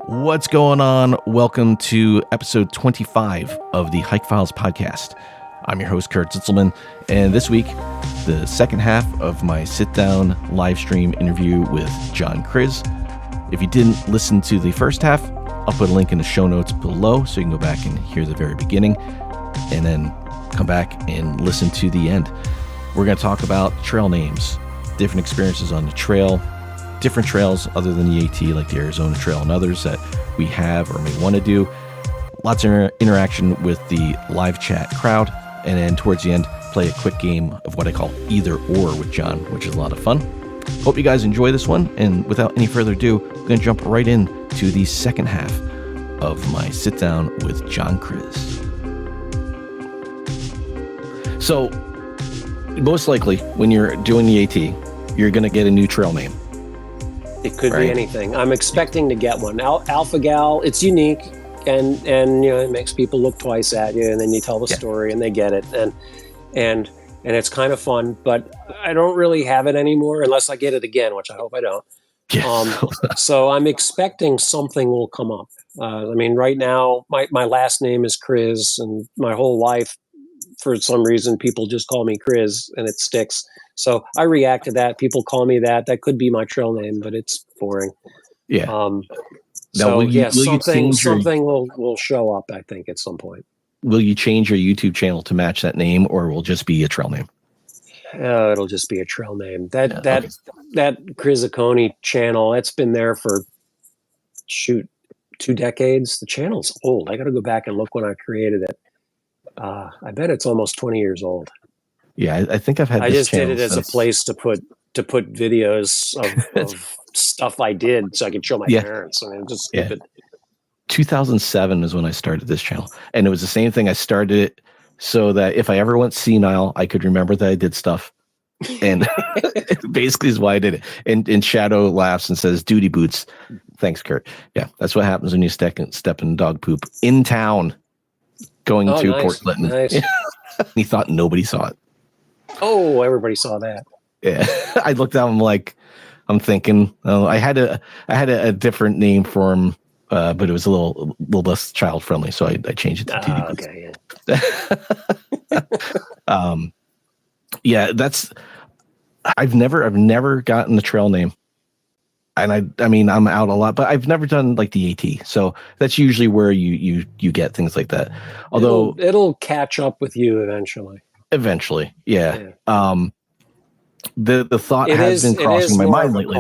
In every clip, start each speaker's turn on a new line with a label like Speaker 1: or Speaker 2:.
Speaker 1: What's going on? Welcome to episode 25 of the Hike Files podcast. I'm your host, Kurt and this week, the second half of my sit-down live stream interview with John Kriz. If you didn't listen to the first half, I'll put a link in the show notes below so you can go back and hear the very beginning and then come back and listen to the end. We're going to talk about trail names, different experiences on the trail, different trails other than the AT, like the Arizona Trail and others that we have or may want to do. Lots of interaction with the live chat crowd. And then towards the end, play a quick game of what I call either or with John, which is a lot of fun. Hope you guys enjoy this one. And without any further ado, I'm going to jump right into the second half of my sit down with John Kriz. So most likely when you're doing the AT, you're going to get a new trail name.
Speaker 2: It could be anything. I'm expecting to get one. Alpha Gal, it's unique, and you know, it makes people look twice at you, and then you tell the story, and they get it, and it's kind of fun. But I don't really have it anymore unless I get it again, which I hope I don't.
Speaker 1: Yes.
Speaker 2: So I'm expecting something will come up. I mean, right now, my last name is Kriz, and my whole life, for some reason, people just call me Kriz, and it sticks. So I react to that. People call me that. That could be my trail name, but it's boring.
Speaker 1: Yeah.
Speaker 2: Something will show up, I think, at some point.
Speaker 1: Will you change your YouTube channel to match that name, or will it just be a trail name?
Speaker 2: It'll just be a trail name. That KrizAkoni channel, it's been there for 2 decades. The channel's old. I got to go back and look when I created it. I bet it's almost 20 years old.
Speaker 1: Yeah, I think I've had.
Speaker 2: I just did it as a place to put videos of stuff I did, so I could show my parents. I mean, just stupid. 2007 is when I started this channel, and it was the same thing. I started it so that if I ever went senile, I could remember that I did stuff, and basically is why I did it. And Shadow laughs and says, "Duty boots." Thanks, Kurt. Yeah, that's what happens when you step in dog poop in town, going to Port Clinton. Nice.
Speaker 1: He thought nobody saw it.
Speaker 2: Oh, everybody saw that.
Speaker 1: Yeah, I looked at him like I'm thinking. I had a different name for him, but it was a little less child friendly, so I changed it to TD.
Speaker 2: Okay,
Speaker 1: yeah. That's I've never gotten the trail name, and I mean I'm out a lot, but I've never done like the AT, so that's usually where you get things like that. Although
Speaker 2: it'll catch up with you eventually.
Speaker 1: Eventually, yeah. The thought has been crossing my mind lately.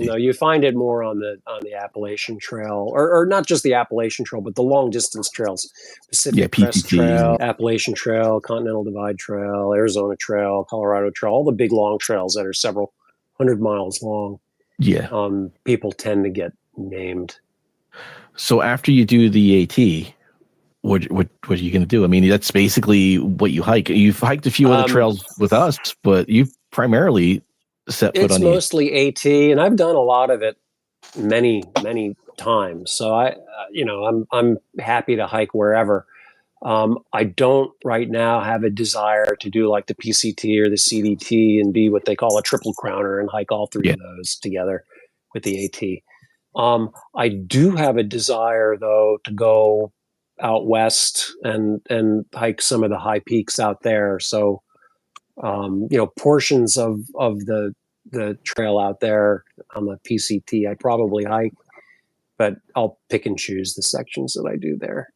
Speaker 2: Though. You find it more on the Appalachian Trail, or not just the Appalachian Trail, but the long distance trails: Pacific Crest Trail, Appalachian Trail, Continental Divide Trail, Arizona Trail, Colorado Trail, all the big long trails that are several 100 miles long.
Speaker 1: Yeah.
Speaker 2: People tend to get named.
Speaker 1: So after you do the AT, what are you going to do? I mean, that's basically what you hike. You've hiked a few other trails with us, but you've primarily set foot on. It's
Speaker 2: mostly AT, and I've done a lot of it many times. So I'm happy to hike wherever. I don't right now have a desire to do like the PCT or the CDT and be what they call a triple crowner and hike all three of those together with the AT. I do have a desire though to go out west and hike some of the high peaks out there. So, portions of the trail out there on the PCT, I probably hike, but I'll pick and choose the sections that I do there.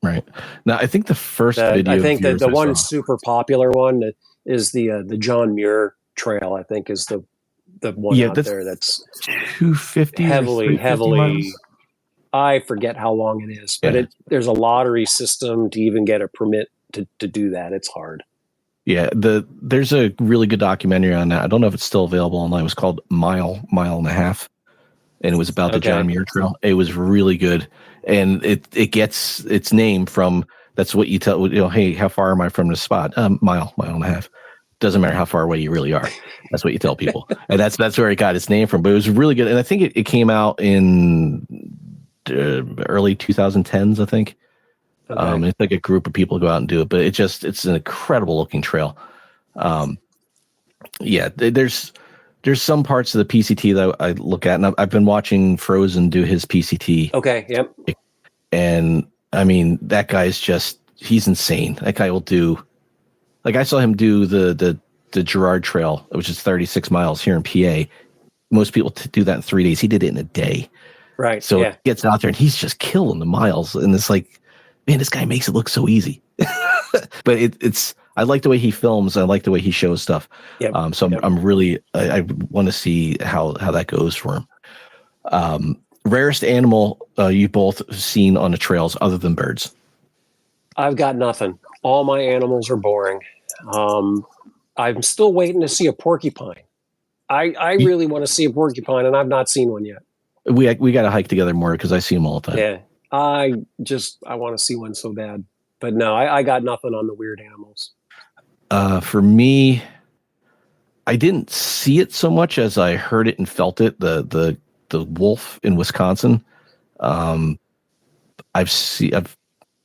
Speaker 1: Right. Now, I think the first video.
Speaker 2: I think that the one super popular one that is the John Muir Trail, I think is the one out there that's
Speaker 1: 250
Speaker 2: heavily
Speaker 1: miles?
Speaker 2: I forget how long it is, but there's a lottery system to even get a permit to do that. It's hard.
Speaker 1: Yeah, there's a really good documentary on that. I don't know if it's still available online. It was called Mile and a Half, and it was about the John Muir Trail. It was really good, and it gets its name from, that's what you tell, hey, how far am I from the spot? Mile and a half. Doesn't matter how far away you really are. That's what you tell people, and that's where it got its name from. But it was really good, and I think it came out in early 2010s, I think. Okay. It's like a group of people go out and do it, but it's an incredible looking trail. There's There's some parts of the PCT that I look at, and I've been watching Frozen do his PCT.
Speaker 2: Okay, yep.
Speaker 1: And I mean, that guy's he's insane. That guy will do, like I saw him do the Girard Trail, which is 36 miles here in PA. Most people do that in 3 days. He did it in a day.
Speaker 2: Right.
Speaker 1: So he gets out there and he's just killing the miles. And it's like, man, this guy makes it look so easy. But it's I like the way he films. I like the way he shows stuff. Yep. I'm really I want to see how that goes for him. Rarest animal you've both seen on the trails other than birds?
Speaker 2: I've got nothing. All my animals are boring. I'm still waiting to see a porcupine. I really want to see a porcupine, and I've not seen one yet.
Speaker 1: We got to hike together more because I see them all the time.
Speaker 2: Yeah, I want to see one so bad. But no, I got nothing on the weird animals.
Speaker 1: For me, I didn't see it so much as I heard it and felt it. The wolf in Wisconsin. I've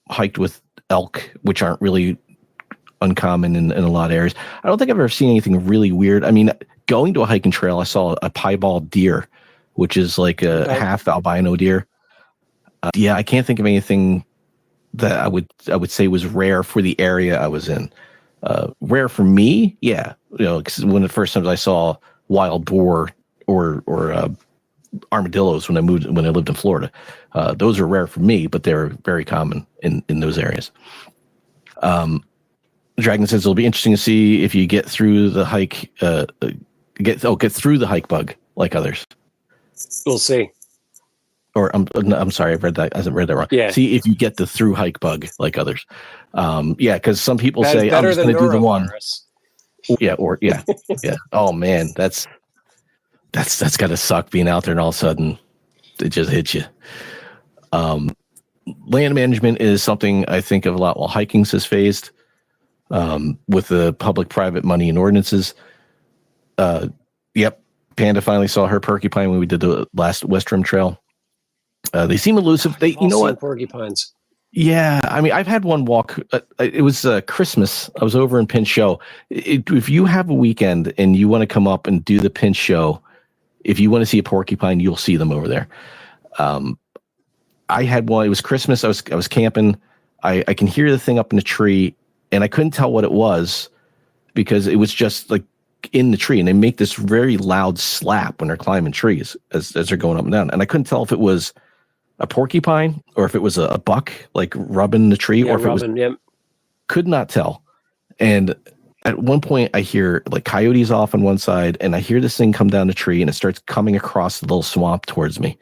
Speaker 1: hiked with elk, which aren't really uncommon in a lot of areas. I don't think I've ever seen anything really weird. I mean, going to a hiking trail, I saw a piebald deer, which is like a half albino deer. I can't think of anything that I would say was rare for the area I was in. Rare for me, yeah. Because one of the first times I saw wild boar or armadillos when I lived in Florida, those are rare for me, but they're very common in those areas. Dragon says it'll be interesting to see if you get through the hike. Get through the hike bug like others.
Speaker 2: We'll see.
Speaker 1: Or I'm sorry, I read that wrong. Yeah. See if you get the through hike bug like others. Because some people say I'm just going to do the one. Yeah. Oh man, that's got to suck being out there and all of a sudden it just hits you. Land management is something I think of a lot while hiking is phased with the public-private money and ordinances. Panda finally saw her porcupine when we did the last West Rim Trail. They seem elusive. You know what?
Speaker 2: Porcupines.
Speaker 1: Yeah, I mean, I've had one walk. It was Christmas. I was over in Pinch Show. If you have a weekend and you want to come up and do the Pinch Show, if you want to see a porcupine, you'll see them over there. I had one. It was Christmas. I was camping. I can hear the thing up in the tree, and I couldn't tell what it was because it was just like in the tree, and they make this very loud slap when they're climbing trees as they're going up and down. And I couldn't tell if it was a porcupine or if it was a buck like rubbing the tree, or if it was. Could not tell. And at one point, I hear like coyotes off on one side, and I hear this thing come down the tree, and it starts coming across the little swamp towards me.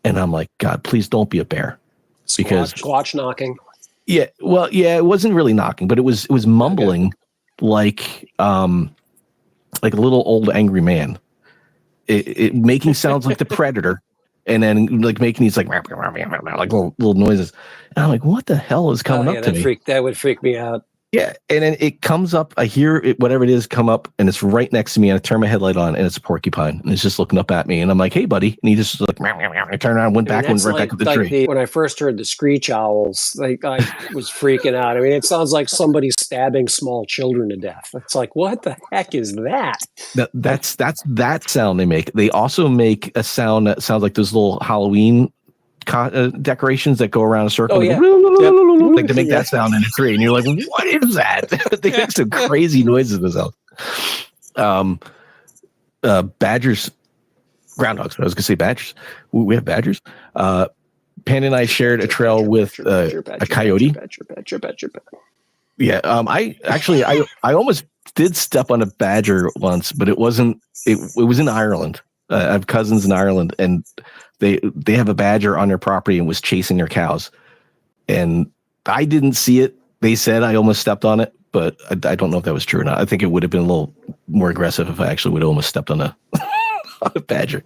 Speaker 1: And I'm like, God, please don't be a bear, because
Speaker 2: squatch knocking.
Speaker 1: Yeah, well, yeah, it wasn't really knocking, but it was mumbling like a little old angry man. It making sounds like the Predator, and then like making these like little noises. And I'm like, what the hell is coming up to me?
Speaker 2: That would freak me out.
Speaker 1: Yeah, and then it comes up. I hear it, whatever it is, come up, and it's right next to me. And I turn my headlight on, and it's a porcupine, and it's just looking up at me. And I'm like, "Hey, buddy!" And he just like, I turned around, went back to the tree.
Speaker 2: When I first heard the screech owls, like I was freaking out. I mean, it sounds like somebody stabbing small children to death. It's like, what the heck is that?
Speaker 1: That's that sound they make. They also make a sound that sounds like those little Halloween decorations that go around a circle.
Speaker 2: Oh, yeah.
Speaker 1: Like to make that sound in a tree, and you're like, what is that? They make some crazy noises themselves. Badgers, groundhogs. I was gonna say badgers. We have badgers. Pan and I shared a trail with a coyote. Badger. Yeah. I almost did step on a badger once, but it wasn't. It was in Ireland. I have cousins in Ireland, and they have a badger on their property and was chasing their cows. And I didn't see it. They said I almost stepped on it, but I don't know if that was true or not. I think it would have been a little more aggressive if I actually would have almost stepped on a badger.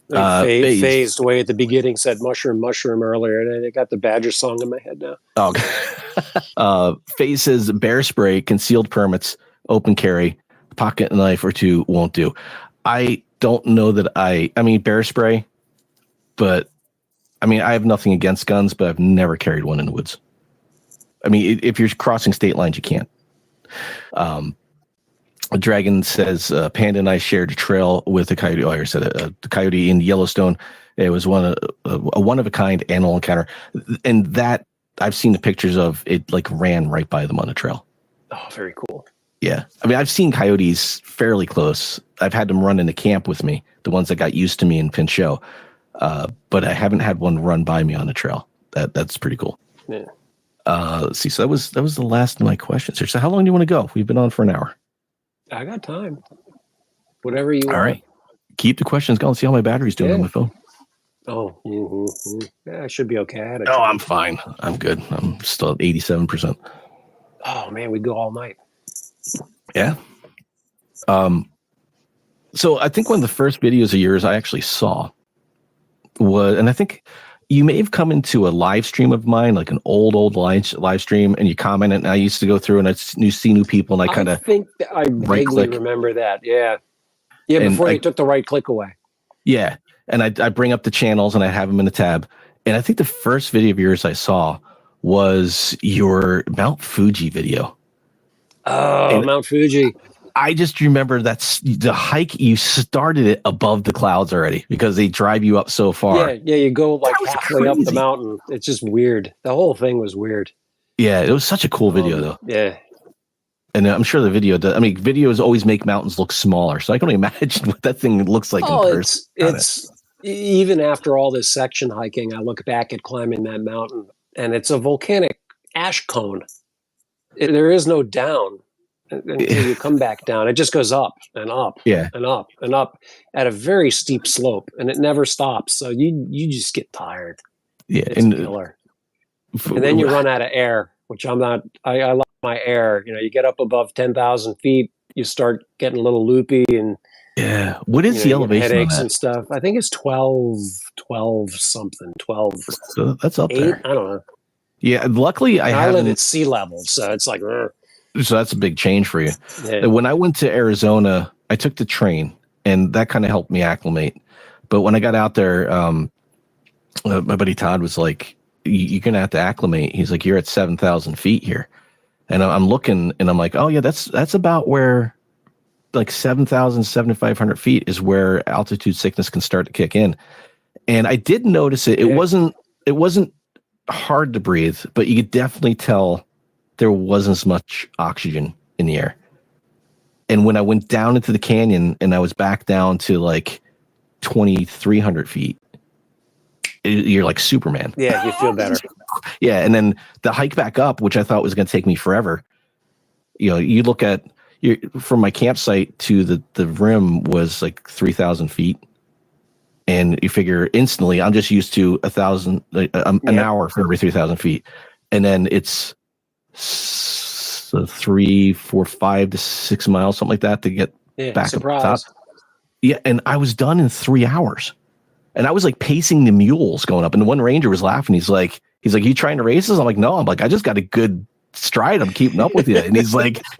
Speaker 2: Phased away at the beginning said mushroom earlier, and I got the badger song in my head now.
Speaker 1: Okay. Phase says bear spray, concealed permits, open carry, pocket knife or two won't do. I don't know that I mean, bear spray, but I mean, I have nothing against guns, but I've never carried one in the woods. I mean, if you're crossing state lines, you can't. Dragon says Panda and I shared a trail with a coyote. Like I said, a coyote in Yellowstone. It was a one of a kind animal encounter, and that I've seen the pictures of it. Like ran right by them on the trail.
Speaker 2: Oh, very cool.
Speaker 1: Yeah, I mean, I've seen coyotes fairly close. I've had them run into camp with me, the ones that got used to me in Pinchot, but I haven't had one run by me on the trail. That's pretty cool.
Speaker 2: Yeah.
Speaker 1: Let's see. So that was the last of my questions here. So how long do you want to go? We've been on for an hour.
Speaker 2: I got time. Whatever you want.
Speaker 1: All right. Keep the questions going. See how my battery's doing on my phone.
Speaker 2: Oh, yeah, I should be okay.
Speaker 1: I'm fine. I'm good. I'm still at 87%.
Speaker 2: Oh man, we go all night.
Speaker 1: Yeah. So I think one of the first videos of yours I actually saw was, and I think you may have come into a live stream of mine, like an old live stream, and you commented, and I used to go through and I see new people, and I
Speaker 2: think I vaguely remember that. Yeah. Yeah, before they took the right click away.
Speaker 1: Yeah. And I bring up the channels and I have them in a tab. And I think the first video of yours I saw was your Mount Fuji video.
Speaker 2: Oh, and Mount Fuji.
Speaker 1: I just remember that's the hike. You started it above the clouds already because they drive you up so far.
Speaker 2: Yeah, you go like halfway up the mountain. It's just weird. The whole thing was weird.
Speaker 1: Yeah, it was such a cool video though.
Speaker 2: Yeah.
Speaker 1: And I'm sure the video does. I mean, videos always make mountains look smaller, so I can only imagine what that thing looks like in person.
Speaker 2: It's even after all this section hiking, I look back at climbing that mountain, and it's a volcanic ash cone. There is no down until you come back down. It just goes up and up, and up and up at a very steep slope, and it never stops. So you just get tired.
Speaker 1: Yeah,
Speaker 2: it's killer. And then you run out of air, which I'm not. I like my air. You get up above 10,000 feet, you start getting a little loopy, and
Speaker 1: what is the elevation?
Speaker 2: Headaches and stuff. I think it's 12 something. 12.
Speaker 1: So that's up
Speaker 2: 8,
Speaker 1: there.
Speaker 2: I don't know.
Speaker 1: Yeah, luckily I
Speaker 2: live at sea level, so it's like.
Speaker 1: So that's a big change for you.
Speaker 2: Yeah.
Speaker 1: When I went to Arizona, I took the train, and that kind of helped me acclimate. But when I got out there, my buddy Todd was like, "You're gonna have to acclimate." He's like, "You're at 7,000 feet here," and I'm looking, and I'm like, "Oh yeah, that's about where, like 7,000, 7,500 feet is where altitude sickness can start to kick in." And I did notice it. It wasn't hard to breathe, but you could definitely tell there wasn't as much oxygen in the air. And when I went down into the canyon and I was back down to like 2,300 feet, you're like Superman.
Speaker 2: Yeah, you feel better.
Speaker 1: Yeah, and then the hike back up, which I thought was going to take me forever. You look at from my campsite to the rim was like 3,000 feet. And you figure instantly, I'm just used to 1,000, an hour for every 3,000 feet. And then it's 3, 4, 5 to 6 miles, something like that, to get back up top. Yeah, and I was done in 3 hours. And I was like pacing the mules going up. And the one ranger was laughing. He's like, "You trying to race us?" I'm like, "No." I'm like, "I just got a good stride. I'm keeping up with you." And he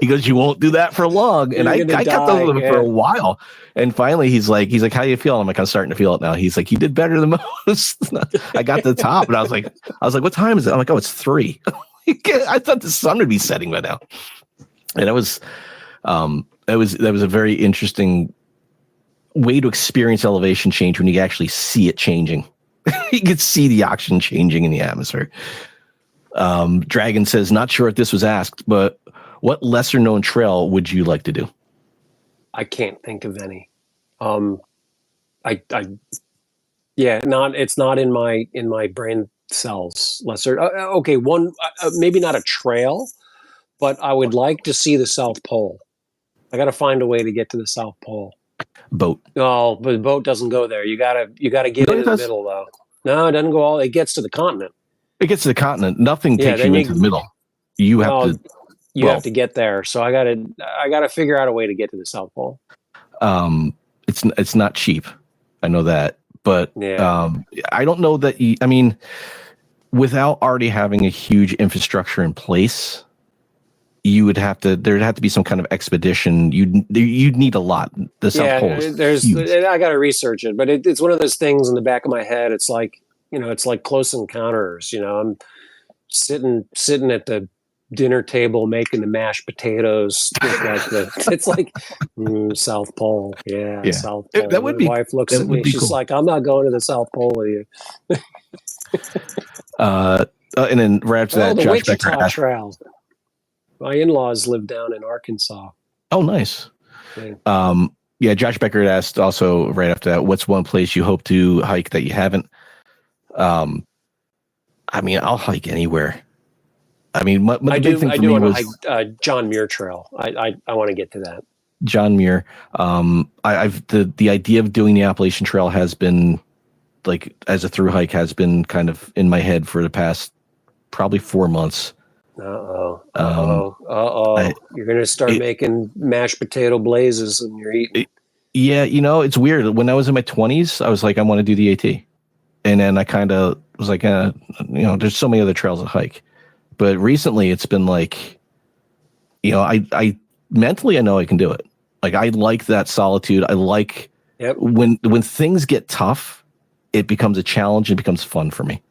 Speaker 1: goes, "You won't do that for long." And I kept up with him for a while. And finally he's like, "How do you feel?" I'm like, "I'm starting to feel it now." He's like, "You did better than most." I got to the top, and I was like, "What time is it?" I'm like, "Oh, it's 3." I thought the sun would be setting by now. And that was a very interesting way to experience elevation change when you actually see it changing. You could see the oxygen changing in the atmosphere. Dragon says, "Not sure if this was asked, but what lesser known trail would you like to do?"
Speaker 2: I can't think of any. It's not in my brain cells. Lesser. Okay, one maybe not a trail, but I would like to see the South Pole. I got to find a way to get to the South Pole.
Speaker 1: Boat.
Speaker 2: No, but the boat doesn't go there. You gotta get in the middle though. No, it doesn't go all. It gets to the continent.
Speaker 1: It gets to the continent. Nothing takes you into the middle. You have to
Speaker 2: get there. So I gotta figure out a way to get to the South Pole.
Speaker 1: It's not cheap. I know that, but I don't know that. Without already having a huge infrastructure in place, there'd have to be some kind of expedition. You'd need a lot. The South Pole is huge.
Speaker 2: I got to research it, but it's one of those things in the back of my head. It's like, it's like Close Encounters. I'm sitting at the dinner table making the mashed potatoes. It's like South Pole. Yeah, South Pole.
Speaker 1: That would be.
Speaker 2: My wife looks at me. She's like, "I'm not going to the South Pole with you."
Speaker 1: And then right after that,
Speaker 2: the
Speaker 1: Josh
Speaker 2: Wichita
Speaker 1: Becker
Speaker 2: Trail. My in-laws live down in Arkansas.
Speaker 1: Oh, nice. Yeah. Josh Becker had asked also right after that, what's one place you hope to hike that you haven't? I mean, I'll hike anywhere. I mean, the big thing for me was
Speaker 2: hike John Muir Trail. I want to get to that.
Speaker 1: John Muir. I've the idea of doing the Appalachian Trail has been like as a through hike has been kind of in my head for the past probably 4 months.
Speaker 2: You're going to start making mashed potato blazes and you're eating.
Speaker 1: Yeah, it's weird. When I was in my 20s, I was like, I want to do the AT. And then I kind of was like, there's so many other trails to hike. But recently it's been like, I mentally, I know I can do it. Like, I like that solitude. I like when things get tough, it becomes a challenge. It becomes fun for me.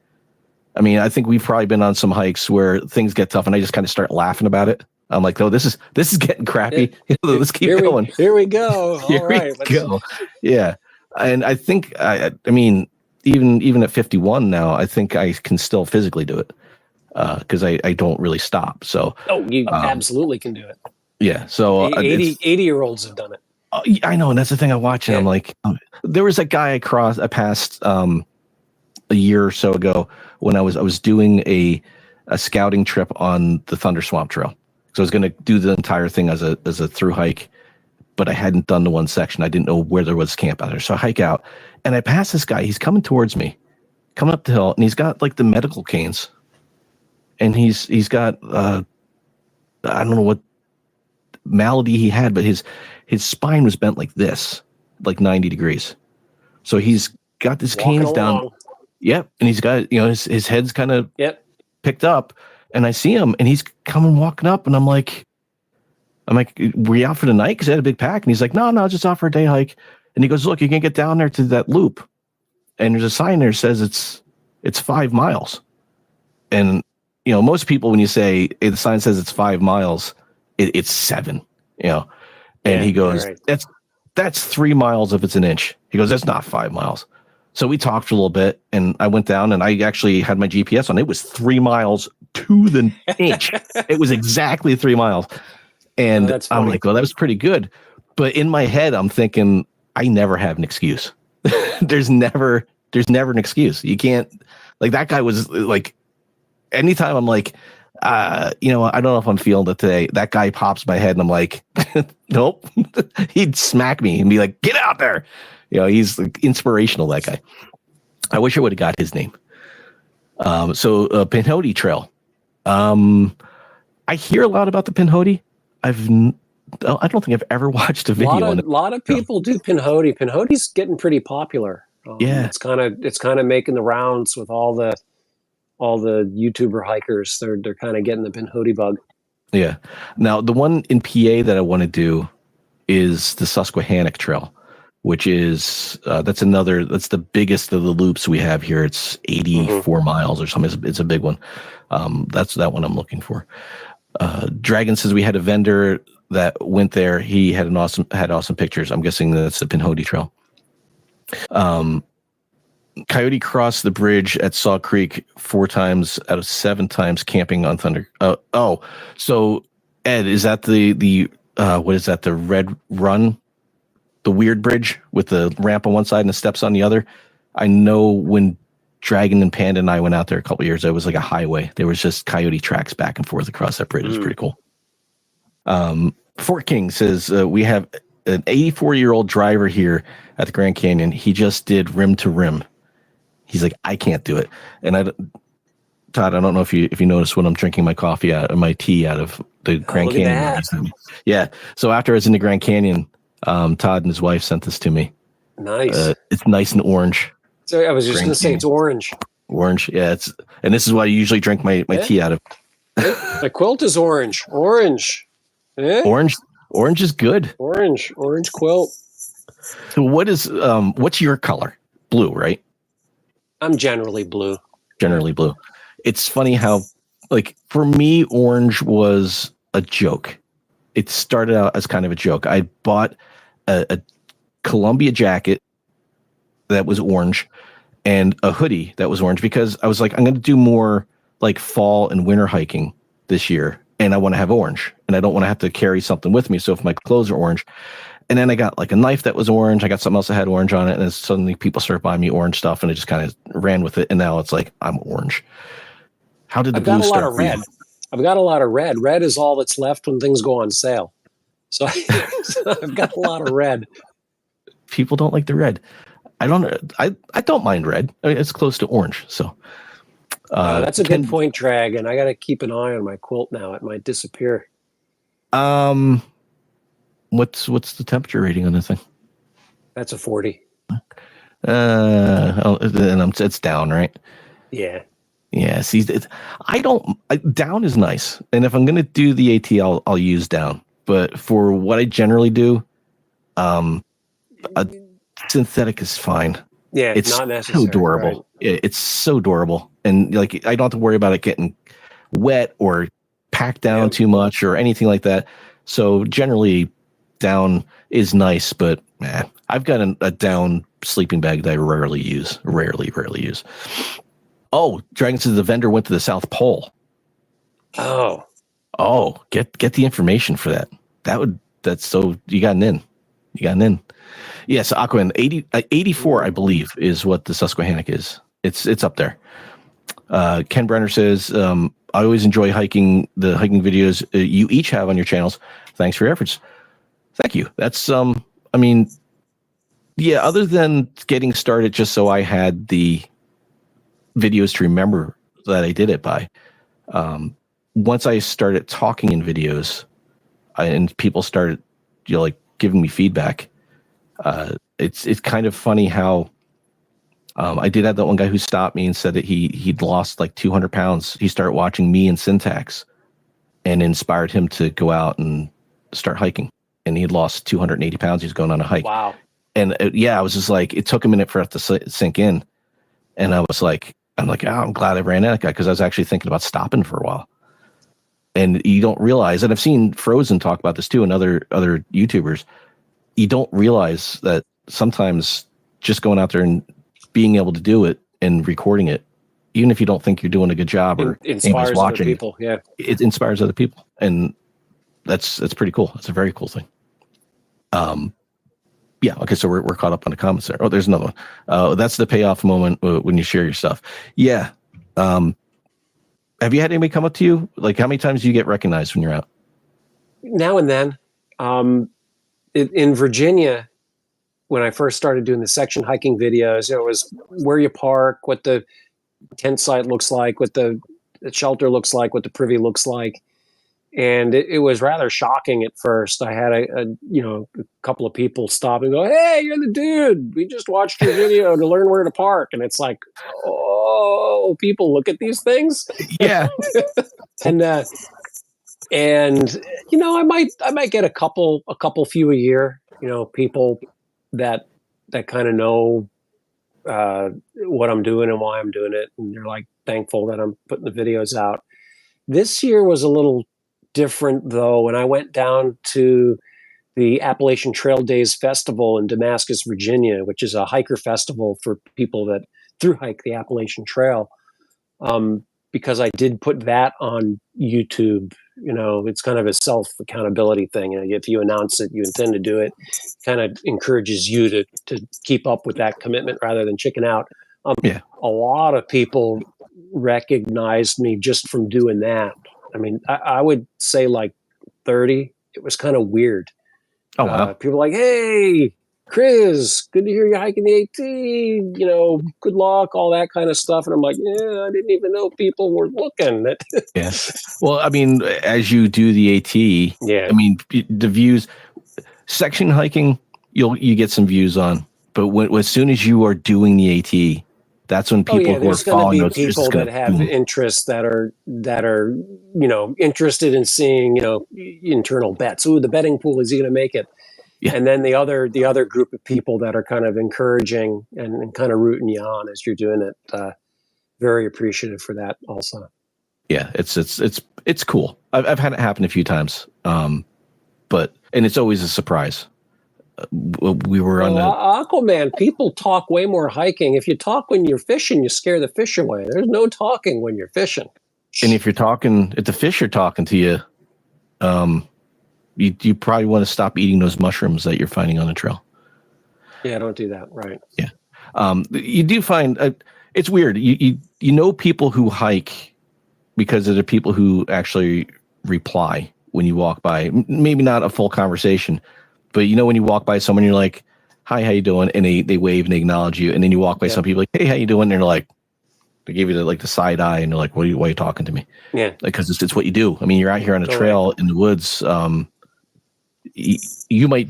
Speaker 1: I mean, I think we've probably been on some hikes where things get tough and I just kind of start laughing about it. I'm like, oh, this is getting crappy. Let's keep going.
Speaker 2: Here we go. All right.
Speaker 1: Let's go. Yeah. And I think, I mean, even at 51 now, I think I can still physically do it because I don't really stop. So,
Speaker 2: you absolutely can do it.
Speaker 1: Yeah. So
Speaker 2: 80-year-olds have done it.
Speaker 1: I know. And that's the thing I watch. And I'm like, there was a guy I passed a year or so ago when I was doing a scouting trip on the Thunder Swamp Trail. So I was going to do the entire thing as a through hike, but I hadn't done the one section. I didn't know where there was camp out there. So I hike out and I pass this guy. He's coming towards me, coming up the hill, and he's got like the medical canes. And he's got I don't know what malady he had, but his spine was bent like this, like 90 degrees. So he's got this canes down. Yep. And he's got, his head's kind of picked up. And I see him and he's coming walking up and I'm like, were you out for the night? Because I had a big pack. And he's like, no, just off for a day hike. And he goes, look, you can get down there to that loop. And there's a sign there that says it's 5 miles. And, most people, when you say the sign says it's 5 miles, it's 7, And he goes, right. That's 3 miles if it's an inch. He goes, that's not 5 miles. So we talked for a little bit and I went down and I actually had my GPS on. It was 3 miles to the inch. It was exactly 3 miles. And I'm like, well, that was pretty good. But in my head, I'm thinking, I never have an excuse. There's never an excuse. You can't, like, that guy was like, anytime I'm like, I don't know if I'm feeling it today. That guy pops my head and I'm like, nope. He'd smack me and be like, get out there. He's like inspirational, that guy. I wish I would have got his name. So Pinhoti Trail. I hear a lot about the Pinhoti. I don't think I've ever watched a video on it.
Speaker 2: A lot of people do Pinhoti. Pinhoti's getting pretty popular. It's kind of making the rounds with all the YouTuber hikers. They're kind of getting the Pinhoti bug.
Speaker 1: Yeah. Now the one in PA that I want to do is the Susquehannock Trail, which is that's the biggest of the loops we have here. It's 84 miles or something. It's a big one. That's that one I'm looking for. Dragon says we had a vendor that went there. He had awesome pictures. I'm guessing that's the Pinhoti Trail. Coyote crossed the bridge at Saw Creek 4 times out of 7 times camping on Thunder. So Ed, is that the what is that? The Red Run? The weird bridge with the ramp on one side and the steps on the other. I know when Dragon and Panda and I went out there a couple of years, it was like a highway. There was just coyote tracks back and forth across that bridge. It was pretty cool. Fort King says we have an 84-year-old driver here at the Grand Canyon. He just did rim to rim. He's like, I can't do it. And Todd, I don't know if you notice when I'm drinking my coffee out of my tea out of the Grand Canyon. Yeah. So after I was in the Grand Canyon, Todd and his wife sent this to me.
Speaker 2: Nice.
Speaker 1: It's nice and orange.
Speaker 2: So I was just going to say it's orange.
Speaker 1: Orange, yeah. And this is what I usually drink my tea out of.
Speaker 2: The quilt is orange. Orange. Eh?
Speaker 1: Orange is good.
Speaker 2: Orange quilt.
Speaker 1: So what's your color? Blue, right?
Speaker 2: I'm generally blue.
Speaker 1: Generally blue. It's funny how like for me, orange was a joke. It started out as kind of a joke. I bought a Columbia jacket that was orange and a hoodie that was orange because I was like, I'm going to do more like fall and winter hiking this year, and I want to have orange, and I don't want to have to carry something with me. So if my clothes are orange, and then I got like a knife that was orange, I got something else that had orange on it, and then suddenly people started buying me orange stuff, and I just kind of ran with it, and now it's like I'm orange. How did the blue start?
Speaker 2: I've got a lot of red. Red is all that's left when things go on sale. So I've got a lot of red.
Speaker 1: People don't like the red. I don't mind red. I mean, it's close to orange. So
Speaker 2: that's a good point, Drag. And I got to keep an eye on my quilt now. It might disappear.
Speaker 1: What's the temperature rating on this thing?
Speaker 2: That's a 40.
Speaker 1: It's down, right?
Speaker 2: Yeah.
Speaker 1: Yeah. See, down is nice, and if I'm gonna do the AT, I'll use down. But for what I generally do, a synthetic is fine.
Speaker 2: Yeah,
Speaker 1: it's
Speaker 2: not necessary.
Speaker 1: So durable. Right. It's so durable, and like I don't have to worry about it getting wet or packed down too much or anything like that. So generally, down is nice, but I've got a down sleeping bag that I rarely use. Rarely use. Oh, Dragon says the vendor went to the South Pole. Oh, get the information for that. That's so you got an in. Yes, Aquaman 84, I believe, is what the Susquehannock is. It's up there. Ken Brenner says, I always enjoy the hiking videos you each have on your channels. Thanks for your efforts. Thank you. That's other than getting started just so I had the videos to remember that I did it by. Once I started talking in videos and people started giving me feedback, it's kind of funny how I did have that one guy who stopped me and said that he'd lost like 200 pounds. He started watching me and Syntax and inspired him to go out and start hiking. And he'd lost 280 pounds. He's going on a hike.
Speaker 2: Wow.
Speaker 1: And I was just like, it took a minute for it to sink in. And I'm glad I ran that guy because I was actually thinking about stopping for a while. And you don't realize, and I've seen Frozen talk about this too, and other YouTubers, you don't realize that sometimes just going out there and being able to do it and recording it, even if you don't think you're doing a good job or
Speaker 2: inspires watching, other people. Yeah,
Speaker 1: it inspires other people, and that's pretty cool. It's a very cool thing. Yeah. Okay. So we're caught up on the comments there. Oh, there's another one. That's the payoff moment when you share your stuff. Yeah. Have you had anybody come up to you? Like, how many times do you get recognized when you're out?
Speaker 2: Now and then. In Virginia, when I first started doing the section hiking videos, it was where you park, what the tent site looks like, what the shelter looks like, what the privy looks like. And it was rather shocking at first. I had a couple of people stop and go, "Hey, you're the dude. We just watched your video to learn where to park." And it's like, oh, people look at these things.
Speaker 1: Yeah.
Speaker 2: and I might get a couple few a year, people that kind of know what I'm doing and why I'm doing it. And they're like thankful that I'm putting the videos out. This year was a little different though. When I went down to the Appalachian Trail Days Festival in Damascus, Virginia, which is a hiker festival for people that thru hike the Appalachian Trail, because I did put that on YouTube. It's kind of a self accountability thing. If you announce that you intend to do it, kind of encourages you to keep up with that commitment rather than chicken out. A lot of people recognized me just from doing that. I mean, I would say like 30. It was kind of weird.
Speaker 1: Oh, wow.
Speaker 2: People were like, "Hey, Kriz, good to hear you hiking the AT, good luck," all that kind of stuff. And I'm like, I didn't even know people were looking.
Speaker 1: Yeah. Well, I mean, as you do the AT, I mean, the views, section hiking, you get some views on. But as soon as you are doing the AT, that's when people who are following those
Speaker 2: people that have interests that are interested in seeing internal bets. Ooh, the betting pool, is he going to make it? Yeah. And then the other group of people that are kind of encouraging and kind of rooting you on as you're doing it. Very appreciative for that also.
Speaker 1: Yeah, it's cool. I've had it happen a few times, and it's always a surprise. We were on
Speaker 2: Aquaman. People talk way more hiking. If you talk when you're fishing, you scare the fish away. There's no talking when you're fishing.
Speaker 1: And if the fish are talking to you, you probably want to stop eating those mushrooms that you're finding on the trail.
Speaker 2: Yeah, don't do that. Right.
Speaker 1: Yeah. You do find it's weird. You know people who hike because they're the people who actually reply when you walk by. Maybe not a full conversation, but when you walk by someone, you're like, "Hi, how you doing?" And they wave and they acknowledge you. And then you walk by some people like, "Hey, how you doing?" And they're like, they give you the side eye, and they're like, why are you talking to me?" Yeah, because it's what you do. I mean, you're out here on a trail in the woods. You might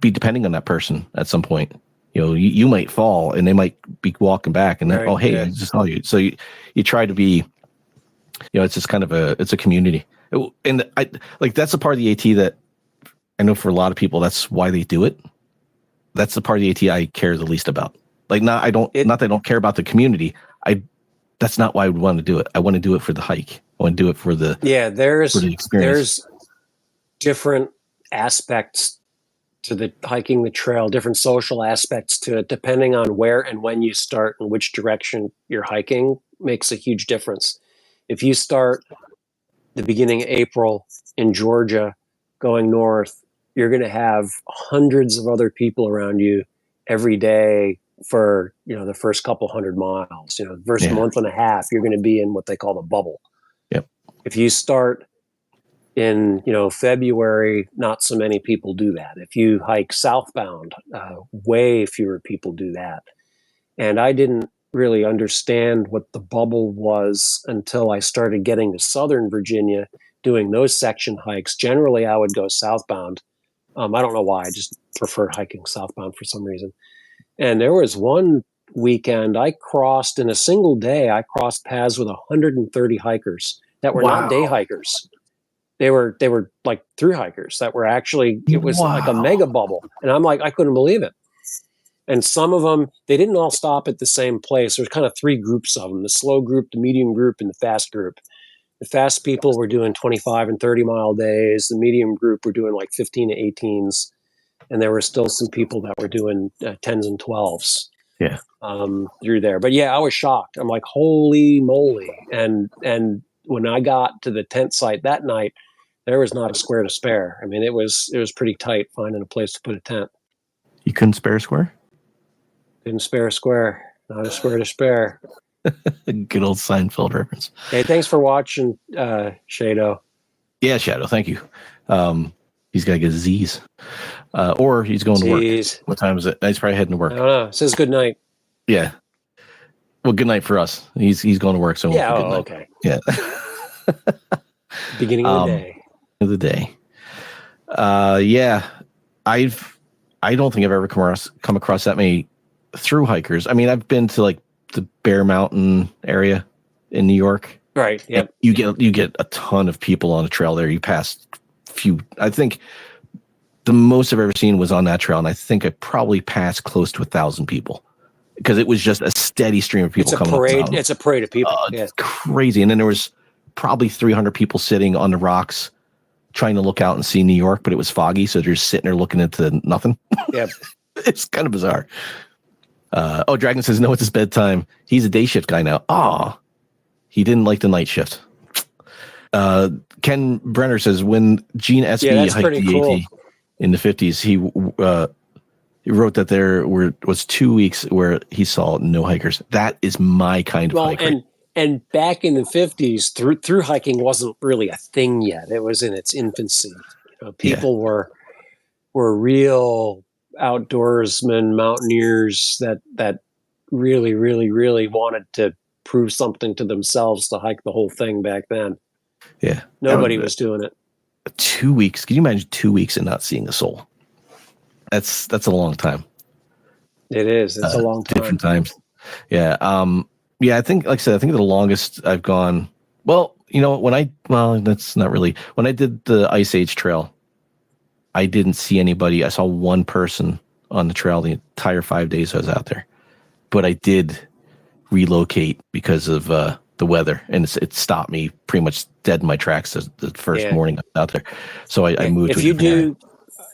Speaker 1: be depending on that person at some point. You might fall, and they might be walking back, and then hey, I just saw you. So you try to be, it's just kind of it's a community, and I that's the part of the AT that I know for a lot of people that's why they do it. That's the part of the AT I care the least about. Not that I don't care about the community. That's not why I would want to do it. I want to do it for the hike. I want to do it for the
Speaker 2: There's
Speaker 1: experience.
Speaker 2: There's different aspects to the hiking the trail, different social aspects to it, depending on where and when you start and which direction you're hiking makes a huge difference. If you start the beginning of April in Georgia going north, you're going to have hundreds of other people around you every day for the first couple 100 miles. The first month and a half, you're going to be in what they call the bubble.
Speaker 1: Yep.
Speaker 2: If you start in February, not so many people do that. If you hike southbound, way fewer people do that. And I didn't really understand what the bubble was until I started getting to Southern Virginia, doing those section hikes. Generally, I would go southbound. I don't know why. I just prefer hiking southbound for some reason. And there was one weekend I crossed in a single day. I crossed paths with 130 hikers that were not day hikers. They were like through hikers that were actually. It was like a mega bubble, and I'm like, I couldn't believe it. And some of them, they didn't all stop at the same place. There's kind of three groups of them: the slow group, the medium group, and the fast group. The fast people were doing 25 and 30 mile days. The medium group were doing like 15 to 18s. And there were still some people that were doing 10s and 12s through there. But I was shocked. I'm like, holy moly. And when I got to the tent site that night, there was not a square to spare. I mean, it was pretty tight finding a place to put a tent.
Speaker 1: You couldn't spare a square?
Speaker 2: Didn't spare a square. Not a square to spare.
Speaker 1: Good old Seinfeld reference.
Speaker 2: Hey, thanks for watching, Shadow.
Speaker 1: Yeah, Shadow, thank you. He's got to get Z's. Or he's going to work. What time is it? He's probably heading to work.
Speaker 2: I don't know. It says good night.
Speaker 1: Yeah. Well, good night for us. He's going to work. So
Speaker 2: yeah.
Speaker 1: Good night.
Speaker 2: Okay.
Speaker 1: Yeah.
Speaker 2: Beginning of the day.
Speaker 1: Of the day. I don't think I've ever come across that many through hikers. I mean, I've been to like the Bear Mountain area in New York.
Speaker 2: Right. Yeah.
Speaker 1: You get a ton of people on the trail there. You pass few. I think the most I've ever seen was on that trail, and I think I probably passed close to 1,000 people because it was just a steady stream of people coming up.
Speaker 2: It's a parade of people.
Speaker 1: It's crazy. And then there was probably 300 people sitting on the rocks trying to look out and see New York, but it was foggy, so they're just sitting there looking into nothing.
Speaker 2: Yeah.
Speaker 1: It's kind of bizarre. Dragon says, no, it's his bedtime. He's a day shift guy now. He didn't like the night shift. Ken Brenner says, when Gene SB hiked the AT in the 50s, he wrote that there was 2 weeks where he saw no hikers. That is my kind of hiker.
Speaker 2: And back in the 50s, through hiking wasn't really a thing yet. It was in its infancy. People were real outdoorsmen, mountaineers that really, really, really wanted to prove something to themselves to hike the whole thing back then.
Speaker 1: Yeah.
Speaker 2: Nobody was doing it.
Speaker 1: 2 weeks. Can you imagine 2 weeks and not seeing a soul? That's a long time.
Speaker 2: It is. It's a long time.
Speaker 1: Different times. Yeah. I think, like I said, the longest I've gone, that's not really, when I did the Ice Age Trail, I didn't see anybody. I saw one person on the trail the entire 5 days I was out there, but I did relocate because of the weather, and it stopped me pretty much dead in my tracks the first morning I was out there. So I moved to a different area.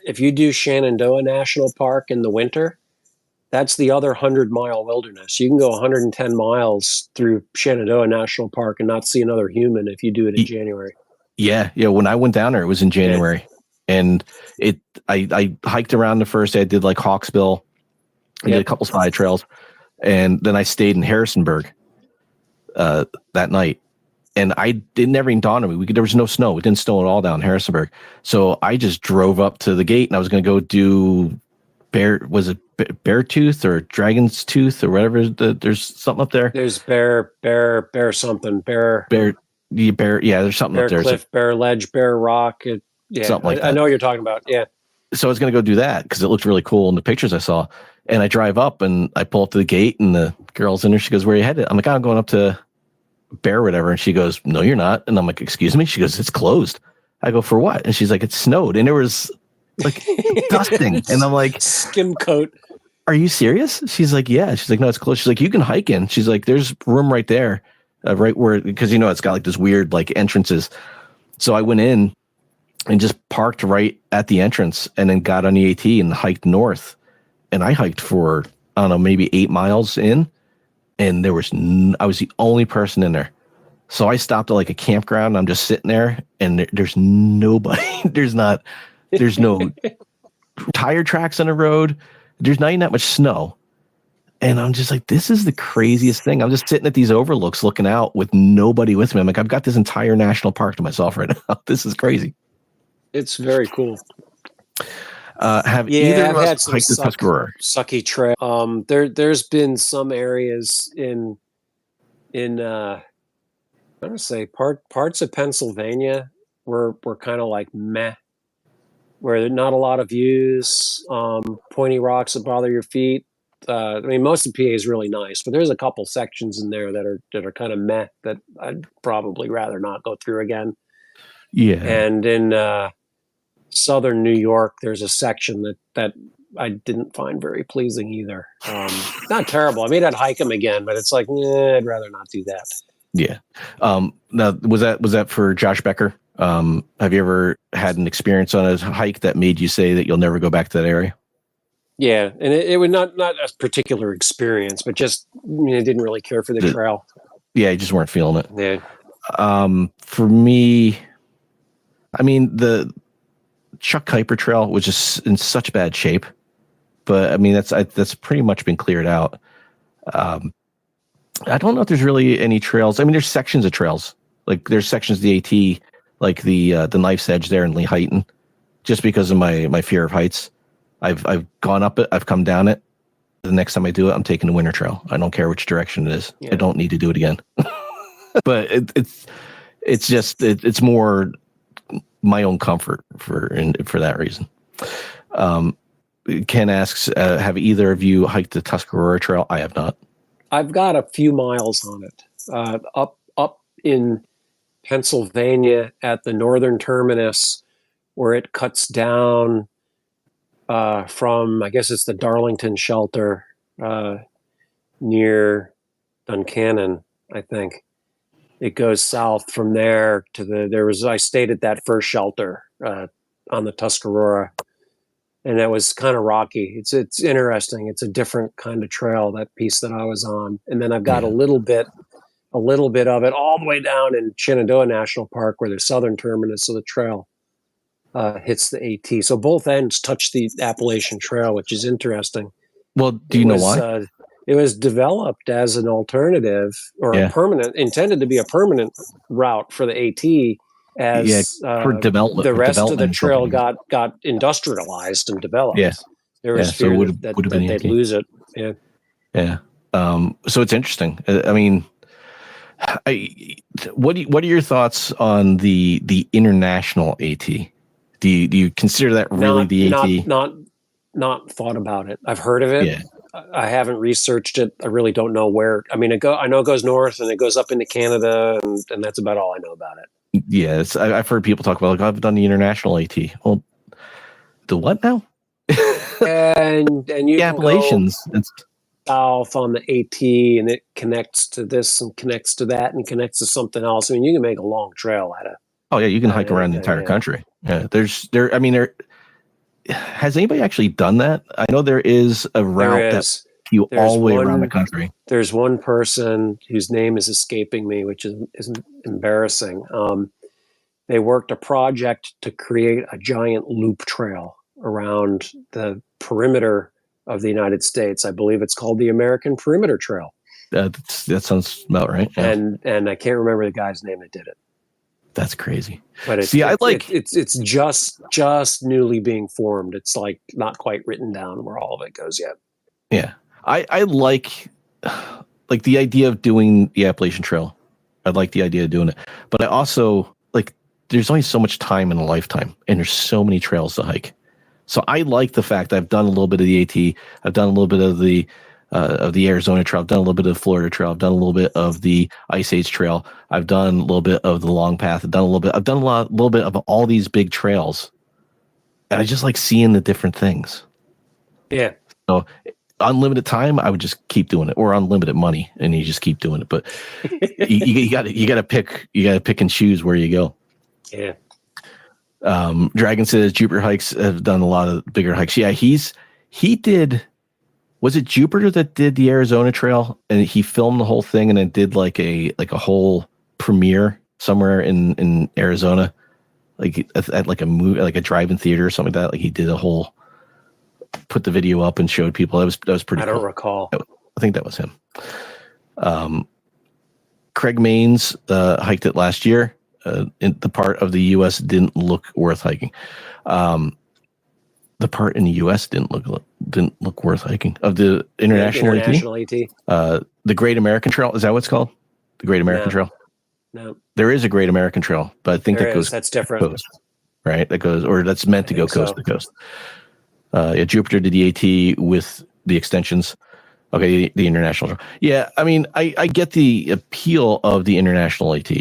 Speaker 2: If you do Shenandoah National Park in the winter, that's the other 100-mile wilderness. You can go 110 miles through Shenandoah National Park and not see another human if you do it in January.
Speaker 1: Yeah. When I went down there, it was in January, and I hiked around the first day. I did like Hawksbill, I did a couple side trails, and then I stayed in Harrisonburg that night. And it never even dawned on me. There was no snow. It didn't snow at all down in Harrisonburg. So I just drove up to the gate, and I was going to go do Beartooth or Dragon's Tooth or whatever. There's something up there.
Speaker 2: There's Bear something. Bear.
Speaker 1: Yeah, there's something
Speaker 2: Bear
Speaker 1: up there.
Speaker 2: Cliff, Bear Ledge, Bear Rock.
Speaker 1: Something like that.
Speaker 2: I know what you're talking about. Yeah.
Speaker 1: So I was going to go do that because it looked really cool in the pictures I saw. And I drive up and I pull up to the gate, and the girl's in there. She goes, "Where are you headed?" I'm like, "I'm going up to Bear or whatever." And she goes, "No, you're not." And I'm like, "Excuse me?" She goes, "It's closed." I go, "For what?" And she's like, "It snowed." And there was like dusting. And I'm like,
Speaker 2: skim coat.
Speaker 1: "Are you serious?" She's like, "Yeah." She's like, "No, it's closed." She's like, "You can hike in." She's like, "There's room right there, right where," because it's got like this weird like entrances. So I went in and just parked right at the entrance, and then got on the AT and hiked north. And I hiked for, I don't know, maybe 8 miles in, and I was the only person in there. So I stopped at like a campground, and I'm just sitting there, and there's nobody. There's no tire tracks on the road. There's not even that much snow. And I'm just like, this is the craziest thing. I'm just sitting at these overlooks looking out with nobody with me. I'm like, I've got this entire national park to myself right now. This is crazy.
Speaker 2: It's very cool.
Speaker 1: Have either of us hiked the Tuscarora?
Speaker 2: Sucky trail. There's been some areas in I'm gonna say parts of Pennsylvania were kind of like meh, where there's not a lot of views, pointy rocks that bother your feet. I mean, most of PA is really nice, but there's a couple sections in there that are kind of meh that I'd probably rather not go through again.
Speaker 1: Yeah,
Speaker 2: and in southern New York, there's a section that I didn't find very pleasing either. Not terrible. I mean, I'd hike them again, but it's like, I'd rather not do that.
Speaker 1: Yeah. Now, was that for Josh Becker? Have you ever had an experience on a hike that made you say that you'll never go back to that area?
Speaker 2: Yeah, and it was not a particular experience, but just I didn't really care for the trail.
Speaker 1: Yeah, you just weren't feeling it.
Speaker 2: Yeah.
Speaker 1: For me, I mean, the Chuck Kuiper Trail was just in such bad shape, but I mean that's pretty much been cleared out. I don't know if there's really any trails. I mean, there's sections of trails, like there's sections of the AT, like the Knife's Edge there in Lehighton, just because of my fear of heights. I've gone up it, I've come down it. The next time I do it, I'm taking the winter trail. I don't care which direction it is. Yeah. I don't need to do it again. But it's more my own comfort for that reason. Ken asks, have either of you hiked the Tuscarora Trail? I have not.
Speaker 2: I've got a few miles on it. Up in Pennsylvania at the northern terminus, where it cuts down from, I guess it's the Darlington shelter near Duncannon, I think. It goes south from there to I stayed at that first shelter on the Tuscarora, and that was kind of rocky. It's interesting. It's a different kind of trail, that piece that I was on. And then I've got a little bit of it all the way down in Shenandoah National Park, where the southern terminus of the trail hits the AT. So both ends touch the Appalachian Trail, which is interesting.
Speaker 1: Well, do you know why?
Speaker 2: It was developed as an alternative or intended to be a permanent route for the AT, as
Speaker 1: for development.
Speaker 2: The rest of the trail got industrialized and developed.
Speaker 1: Yeah.
Speaker 2: There was fear that they'd lose it. Yeah.
Speaker 1: Yeah. So it's interesting. I mean, what are your thoughts on the international AT? Do you consider that really the AT?
Speaker 2: Not thought about it. I've heard of it.
Speaker 1: Yeah.
Speaker 2: I haven't researched it. I really don't know where. I mean, I know it goes north and it goes up into Canada, and that's about all I know about it.
Speaker 1: Yes, I've heard people talk about, like, I've done the international AT. Well, the what now?
Speaker 2: and you
Speaker 1: the Appalachians.
Speaker 2: south on the AT, and it connects to this and connects to that and connects to something else. I mean, you can make a long trail out of.
Speaker 1: Oh yeah, you can hike around the entire country. Yeah, has anybody actually done that? I know there is a route that you all the way around the country.
Speaker 2: There's one person whose name is escaping me, which is embarrassing. They worked a project to create a giant loop trail around the perimeter of the United States. I believe it's called the American Perimeter Trail.
Speaker 1: That sounds about right.
Speaker 2: Yeah. And I can't remember the guy's name that did it.
Speaker 1: That's crazy.
Speaker 2: But it's just newly being formed. It's like not quite written down where all of it goes yet.
Speaker 1: Yeah, I like the idea of doing the Appalachian Trail. I like the idea of doing it, but I also like there's only so much time in a lifetime, and there's so many trails to hike. So I like the fact that I've done a little bit of the AT, I've done a little bit of the Arizona Trail, I've done a little bit of the Florida Trail, I've done a little bit of the Ice Age Trail, I've done a little bit of the Long Path, I've done a little bit of all these big trails, and I just like seeing the different things.
Speaker 2: Yeah.
Speaker 1: So unlimited time, I would just keep doing it, or unlimited money, and you just keep doing it. But you got to pick and choose where you go.
Speaker 2: Yeah.
Speaker 1: Dragon says Jupiter Hikes have done a lot of bigger hikes. Yeah, he did. Was it Jupiter that did the Arizona Trail, and he filmed the whole thing and then did like a whole premiere somewhere in Arizona, like at like a movie, like a drive-in theater or something like that. Like he did put the video up and showed people. That was pretty.
Speaker 2: I don't recall.
Speaker 1: I think that was him. Craig Maines hiked it last year. In the part of the U.S. didn't look worth hiking. The part in the U.S. didn't look worth hiking. Of the international AT, the Great American Trail, is that what it's called? The Great American Trail.
Speaker 2: No,
Speaker 1: there is a Great American Trail, but I think
Speaker 2: that's different,
Speaker 1: coast, right? That goes, or that's meant to go coast to coast. Yeah, Jupiter did the AT with the extensions. Okay, the international trail. Yeah, I mean, I get the appeal of the international AT,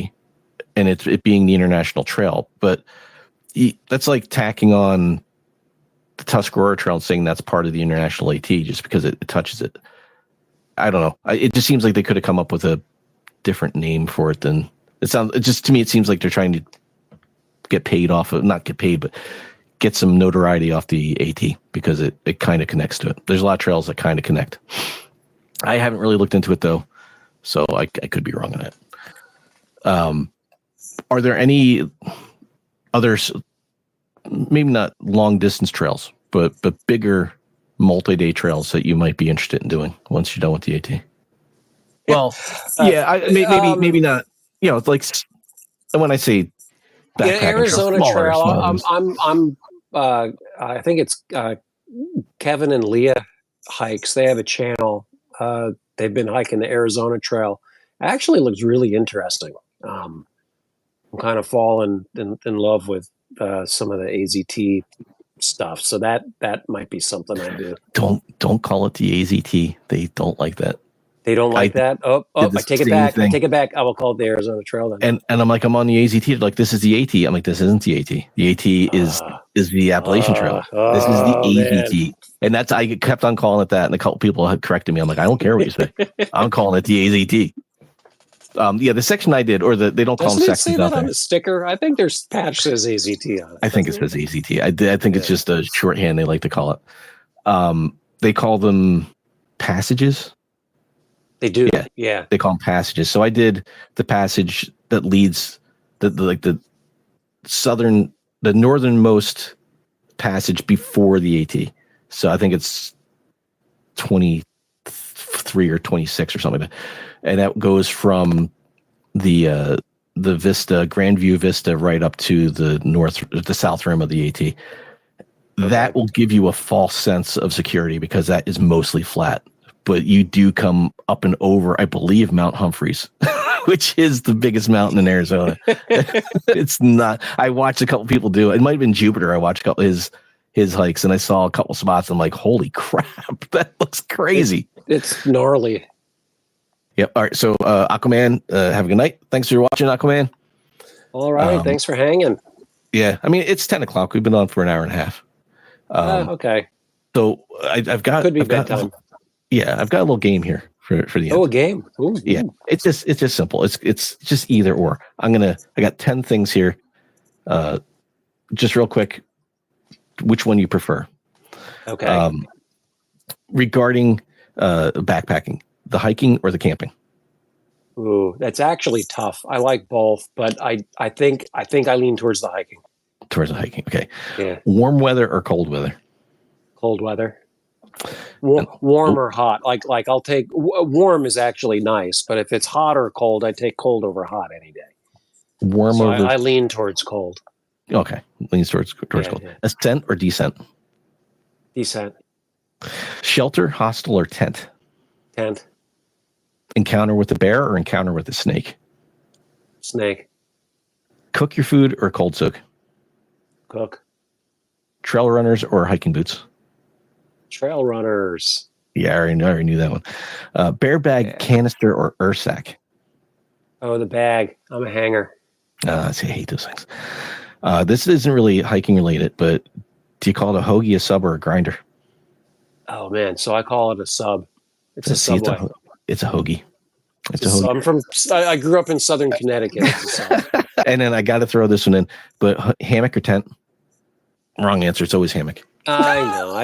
Speaker 1: and it being the international trail, but that's like tacking on the Tuscarora Trail and saying that's part of the international AT just because it touches it. I don't know. It just seems like they could have come up with a different name for it than it sounds. It just, to me, it seems like they're trying to get paid off of, not get paid, but get some notoriety off the AT because it kind of connects to it. There's a lot of trails that kind of connect. I haven't really looked into it though, so I could be wrong on it. Are there any others, maybe not long distance trails, but bigger multi-day trails that you might be interested in doing once you're done with the AT? Well, maybe not. You know, it's like when I say
Speaker 2: Arizona Trail, I think it's Kevin and Leah Hikes. They have a channel. They've been hiking the Arizona Trail. It actually looks really interesting. I'm kind of falling in love with some of the AZT stuff. So that might be something I do.
Speaker 1: Don't call it the AZT. They don't like that.
Speaker 2: They don't like that. I take it back. I take it back. I will call it the Arizona Trail then.
Speaker 1: And I'm like, I'm on the AZT. They're like, this is the AT. I'm like, this isn't the AT. The AT is the Appalachian Trail. This is the AZT. Man. And that's, I kept on calling it that. And a couple people had corrected me. I'm like, I don't care what you say. I'm calling it the AZT. The section I did, or they don't call them sections.
Speaker 2: Say that on the sticker. I think there's patch says AZT on it.
Speaker 1: I think it says AZT. I think it's just a shorthand they like to call it. They call them passages.
Speaker 2: They do. Yeah.
Speaker 1: They call them passages. So I did the passage that leads the northernmost passage before the AT. So I think it's 23 or 26 or something like that. And that goes from the vista, Grandview Vista, right up to the south rim of the AT. Okay. That will give you a false sense of security because that is mostly flat. But you do come up and over, I believe, Mount Humphreys, which is the biggest mountain in Arizona. It's not. I watched a couple people do it. It might have been Jupiter. I watched a couple his hikes, and I saw a couple spots. I'm like, holy crap, that looks crazy.
Speaker 2: It's gnarly.
Speaker 1: Yep. All right. So, Aquaman, have a good night. Thanks for watching, Aquaman.
Speaker 2: All right. Thanks for hanging.
Speaker 1: Yeah. I mean, it's 10 o'clock. We've been on for an hour and a half.
Speaker 2: Okay.
Speaker 1: So I've got.
Speaker 2: Could be bedtime.
Speaker 1: Yeah, I've got a little game here for the end.
Speaker 2: Oh, a game. Ooh,
Speaker 1: yeah,
Speaker 2: ooh.
Speaker 1: it's just simple. It's just either or. I got 10 things here. Just real quick, which one you prefer?
Speaker 2: Okay.
Speaker 1: Regarding backpacking, the hiking or the camping?
Speaker 2: Ooh, that's actually tough. I like both, but I think I lean towards the hiking.
Speaker 1: Towards the hiking. Okay.
Speaker 2: Yeah.
Speaker 1: Warm weather or cold weather?
Speaker 2: Cold weather. Warm or hot? Like I'll take warm is actually nice, but if it's hot or cold, I take cold over hot any day.
Speaker 1: Warm
Speaker 2: so
Speaker 1: over.
Speaker 2: I lean towards cold.
Speaker 1: Okay, leans towards cold. Yeah. Ascent or descent?
Speaker 2: Descent.
Speaker 1: Shelter, hostel, or tent?
Speaker 2: Tent.
Speaker 1: Encounter with a bear or encounter with a snake?
Speaker 2: Snake.
Speaker 1: Cook your food or cold soak?
Speaker 2: Cook.
Speaker 1: Trail runners or hiking boots?
Speaker 2: Trail runners.
Speaker 1: Yeah, I already knew that one. Bear bag, canister, or Ursack?
Speaker 2: Oh, the bag. I'm a hanger.
Speaker 1: I hate those things. This isn't really hiking related, but do you call it a hoagie, a sub, or a grinder?
Speaker 2: Oh man, so I call it a sub. It's a Subway.
Speaker 1: It's a hoagie. It's a hoagie.
Speaker 2: I grew up in Southern Connecticut. It's a sub.
Speaker 1: And then I got to throw this one in, but hammock or tent? Wrong answer. It's always hammock.
Speaker 2: I know.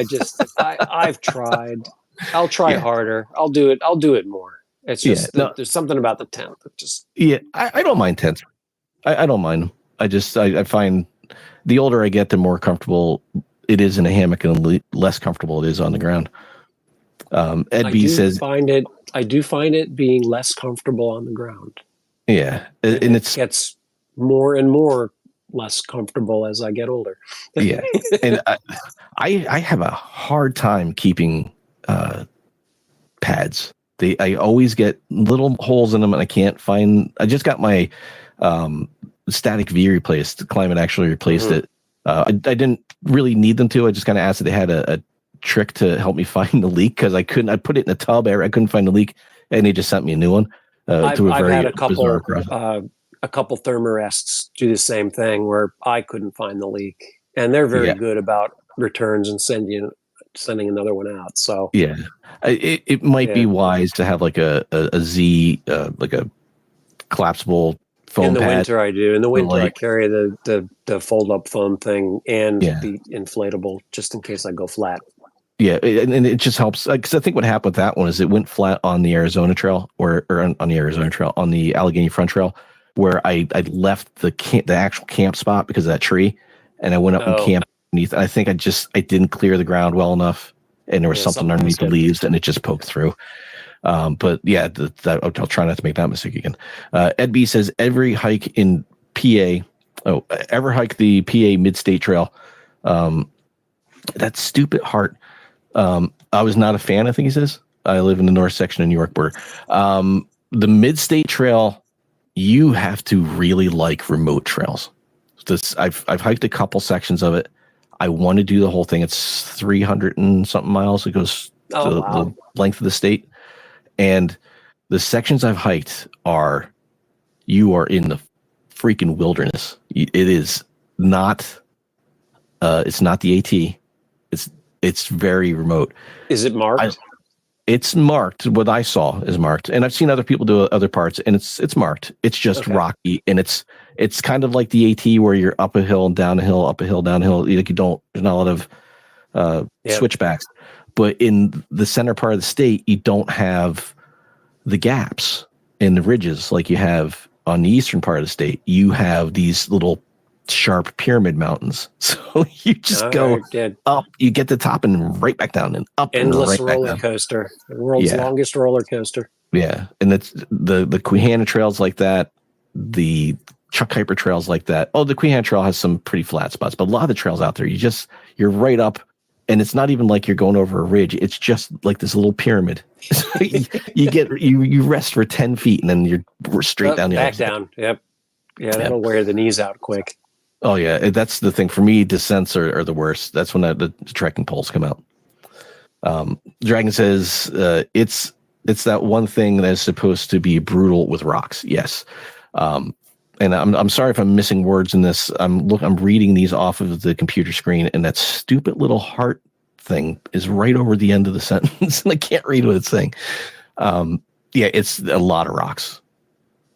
Speaker 2: I've tried. I'll try harder. I'll do it more. It's just there's something about the tent that just.
Speaker 1: Yeah, I don't mind tents. I don't mind them. I find the older I get, the more comfortable it is in a hammock and the less comfortable it is on the ground. Ed B says,
Speaker 2: I do find it being less comfortable on the ground.
Speaker 1: Yeah. And it
Speaker 2: gets more and more less comfortable as I get older.
Speaker 1: Yeah. And I have a hard time keeping pads. I always get little holes in them and I can't find. I just got my static V replaced. Climate actually replaced it. I didn't really need them to. I just kind of asked if they had a trick to help me find the leak because I put it in a tub. I couldn't find the leak, and they just sent me a new one.
Speaker 2: I've had a couple Thermarests do the same thing where I couldn't find the leak, and they're very good about returns and sending another one out. So
Speaker 1: yeah, it might be wise to have like a Z, like a collapsible foam
Speaker 2: in the
Speaker 1: pad.
Speaker 2: winter. I do. In the winter, I carry the fold up foam thing and the inflatable just in case I go flat.
Speaker 1: Yeah, and it just helps because I think what happened with that one is it went flat on the Arizona Trail or on the Arizona Trail on the Allegheny Front Trail where I left the actual camp spot because of that tree, and I went up and camped underneath. I think I didn't clear the ground well enough, and there was something underneath the leaves, and it just poked through. But yeah, I'll try not to make that mistake again. Ed B says ever hike the PA Mid-State Trail. That stupid heart. I was not a fan. I think he says I live in the north section of New York border. The Mid-State Trail, you have to really like remote trails. I've hiked a couple sections of it. I want to do the whole thing. It's 300 and something miles. It goes the length of the state. And the sections I've hiked you are in the freaking wilderness. It is not, it's not the AT. It's very remote.
Speaker 2: Is it marked?
Speaker 1: It's marked. What I saw is marked. And I've seen other people do other parts and it's marked. It's just rocky. And it's kind of like the AT where you're up a hill and down a hill, up a hill, down a hill. Like there's not a lot of switchbacks. But in the center part of the state, you don't have the gaps in the ridges like you have on the eastern part of the state. You have these little sharp pyramid mountains. So you just go up, you get the top and right back down and up.
Speaker 2: Endless
Speaker 1: and right
Speaker 2: roller
Speaker 1: back
Speaker 2: coaster. The world's longest roller coaster.
Speaker 1: Yeah. And it's the Queehana trails like that. The Chuck Kuiper trails like that. Oh, the Queehana Trail has some pretty flat spots, but a lot of the trails out there, you're right up. And it's not even like you're going over a ridge. It's just like this little pyramid. you rest for 10 feet and then you're straight down the
Speaker 2: back down. Yep. Yeah, that'll wear the knees out quick.
Speaker 1: Oh yeah, that's the thing for me. Descents are the worst. That's when the trekking poles come out. Dragon says it's that one thing that is supposed to be brutal with rocks. Yes, and I'm sorry if I'm missing words in this. I'm reading these off of the computer screen, and that stupid little heart thing is right over the end of the sentence, and I can't read what it's saying. It's a lot of rocks.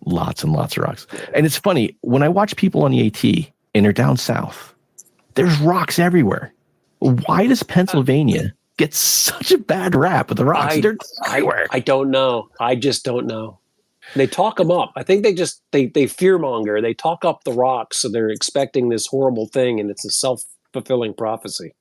Speaker 1: Lots and lots of rocks. And it's funny, when I watch people on the AT and they're down south, there's rocks everywhere. Why does Pennsylvania get such a bad rap with the rocks? They're everywhere.
Speaker 2: I don't know. I just don't know. They talk them up. I think they fearmonger. They talk up the rocks, so they're expecting this horrible thing, and it's a self-fulfilling prophecy.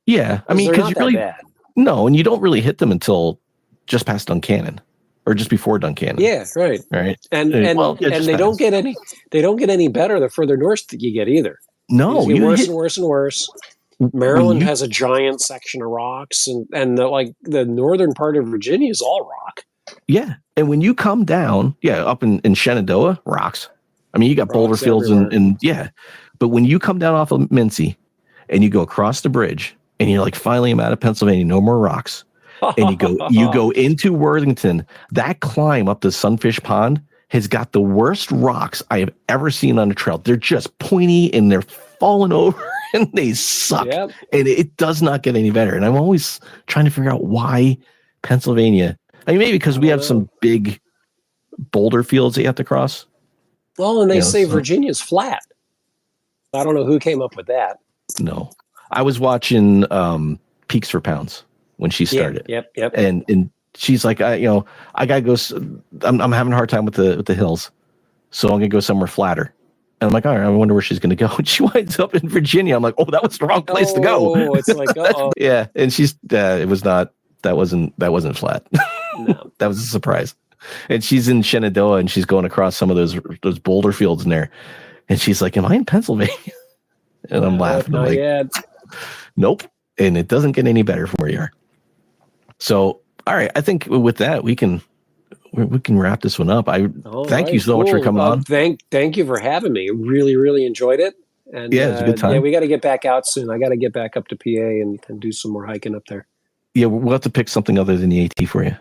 Speaker 1: Yeah. I mean, because you really bad. No, and you don't really hit them until just past Duncannon. Or just before Duncannon.
Speaker 2: Yeah, right.
Speaker 1: Right.
Speaker 2: And they don't get any better the further north you get either.
Speaker 1: No,
Speaker 2: you get worse and worse and worse. Maryland has a giant section of rocks, and the northern part of Virginia is all rock.
Speaker 1: Yeah. And when you come down, up in Shenandoah, rocks. I mean, you got boulder fields and but when you come down off of Mincy and you go across the bridge and you're like, finally I'm out of Pennsylvania, no more rocks. And you go into Worthington. That climb up to Sunfish Pond has got the worst rocks I have ever seen on a trail. They're just pointy and they're falling over and they suck. Yep. And it does not get any better. And I'm always trying to figure out why Pennsylvania. I mean, maybe because we have some big boulder fields that you have to cross.
Speaker 2: Well, and they say Virginia's flat. I don't know who came up with that.
Speaker 1: No, I was watching Peaks for Pounds when she started.
Speaker 2: Yep.
Speaker 1: And she's like, I gotta go. I'm having a hard time with the hills, so I'm gonna go somewhere flatter. And I'm like, all right, I wonder where she's gonna go. And she winds up in Virginia. I'm like, oh, that was the wrong place to go.
Speaker 2: Oh, it's like,
Speaker 1: yeah. And she's, it was not. That wasn't flat. No. That was a surprise. And she's in Shenandoah, and she's going across some of those boulder fields in there. And she's like, am I in Pennsylvania? And I'm laughing. I'm like, nope. And it doesn't get any better from where you are. So, all right, I think with that we can wrap this one up. Thank you so much for coming on.
Speaker 2: Thank you for having me. Really, really enjoyed it. And
Speaker 1: it was a good time.
Speaker 2: Yeah, we got to get back out soon. I got to get back up to PA and do some more hiking up there.
Speaker 1: Yeah, we'll have to pick something other than the AT for you.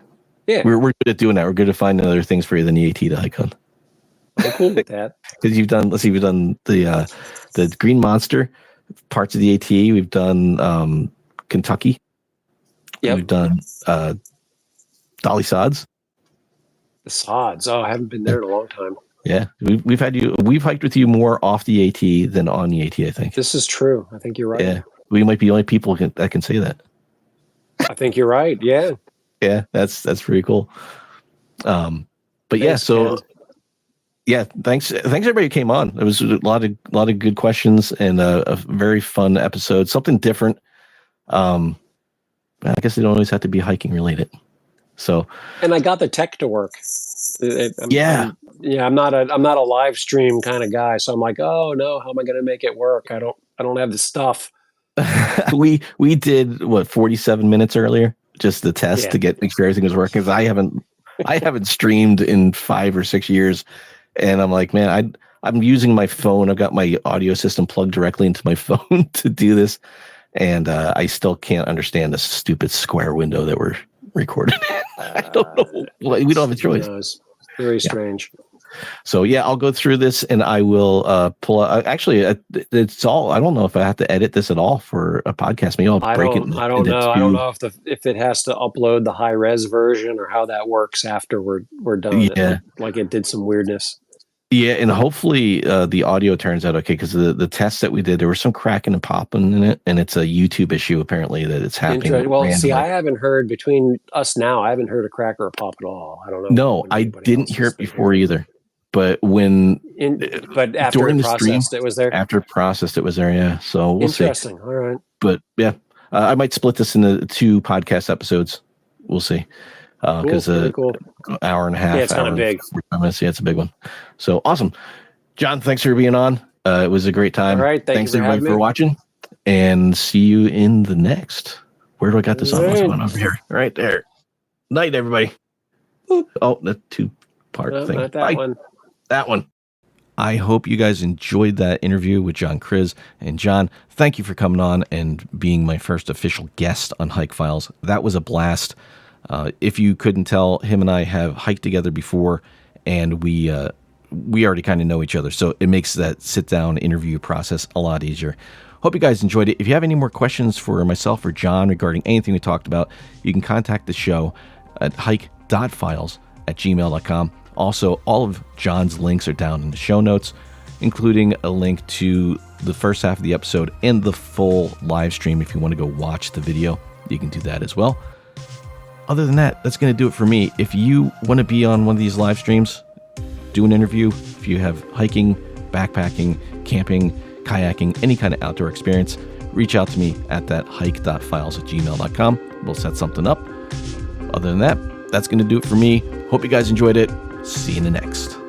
Speaker 2: Yeah,
Speaker 1: we're good at doing that. We're good at finding other things for you than the AT to hike on.
Speaker 2: I'm cool with that.
Speaker 1: Because we've done the Green Monster, parts of the AT. We've done Kentucky.
Speaker 2: Yeah,
Speaker 1: we've done Dolly Sods.
Speaker 2: The Sods. Oh, I haven't been there in a long time.
Speaker 1: Yeah, we've hiked with you more off the AT than on the AT. I think
Speaker 2: this is true. I think you're right.
Speaker 1: Yeah, we might be the only people that can say that.
Speaker 2: I think you're right. Yeah.
Speaker 1: Yeah, that's pretty cool. But thanks, thanks everybody who came on. It was a lot of good questions and a very fun episode. Something different. I guess they don't always have to be hiking related. So, and
Speaker 2: I got the tech to work. I'm not a live stream kind of guy. So I'm like, oh no, how am I going to make it work? I don't have the stuff.
Speaker 1: we did 47 minutes earlier, just the test to make sure everything was working. Because I haven't streamed in 5 or 6 years, and I'm like, man, I'm using my phone. I've got my audio system plugged directly into my phone to do this, and I still can't understand the stupid square window that we're recording in. I don't know. We don't have a choice.
Speaker 2: It's very strange.
Speaker 1: So I'll go through this and I will pull out. Actually, it's all. I don't know if I have to edit this at all for a podcast. Maybe I'll break it.
Speaker 2: I don't know. I don't know if it has to upload the high res version or how that works after we're done.
Speaker 1: Yeah,
Speaker 2: it did some weirdness.
Speaker 1: Yeah, and hopefully the audio turns out okay, because the tests that we did, there was some cracking and popping in it, and it's a YouTube issue apparently that it's happening.
Speaker 2: Well, randomly. I haven't heard between us now. I haven't heard a crack or a pop at all. I don't know.
Speaker 1: No, I didn't hear it before either. But after during the stream,
Speaker 2: it was there.
Speaker 1: After processed, it was there. Yeah, so we'll
Speaker 2: Interesting.
Speaker 1: See.
Speaker 2: All right.
Speaker 1: But I might split this into 2 podcast episodes. We'll see. Because
Speaker 2: cool.
Speaker 1: Hour and a half.
Speaker 2: Yeah, it's kind of big.
Speaker 1: Yeah, it's a big one. So awesome, John. Thanks for being on. It was a great time.
Speaker 2: All right.
Speaker 1: Thanks everybody for watching, and see you in the next. Where do I got this on? What's going on over here? Right there. Night, everybody. Boop. Oh, the 2-part thing.
Speaker 2: Not that one.
Speaker 1: That one. I hope you guys enjoyed that interview with John Kriz. And John, thank you for coming on and being my first official guest on Hike Files. That was a blast. If you couldn't tell, him and I have hiked together before, and we already kind of know each other. So it makes that sit-down interview process a lot easier. Hope you guys enjoyed it. If you have any more questions for myself or John regarding anything we talked about, you can contact the show at hike.files@gmail.com. Also, all of John's links are down in the show notes, including a link to the first half of the episode and the full live stream. If you want to go watch the video, you can do that as well. Other than that, that's going to do it for me. If you want to be on one of these live streams, do an interview. If you have hiking, backpacking, camping, kayaking, any kind of outdoor experience, reach out to me at that hike.files@gmail.com. We'll set something up. Other than that, that's going to do it for me. Hope you guys enjoyed it. See you in the next.